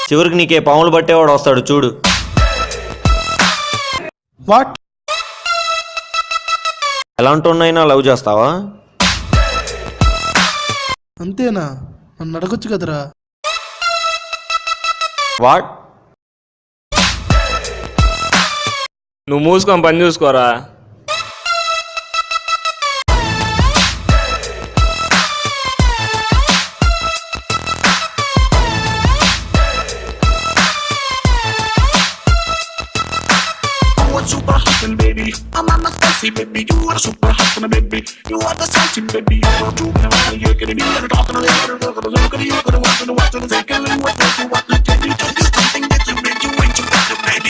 చివరికి నీకే పాములు పట్టేవాడు వస్తాడు చూడు. వాట్? ఎలాంటి ఉన్నాయినా లవ్ చేస్తావా? అంతేనా? నన్ను అడగొచ్చు కదరా. వాట్? నువ్వు మూసుకొని పని చూసుకోరా. Super hot and baby, I'm on my spicy baby. You are super hot and baby. You are the salty baby. You don't do me. You're getting me. You're talking to me. You're talking to me. You're talking to me. You're talking to me. You're talking to me.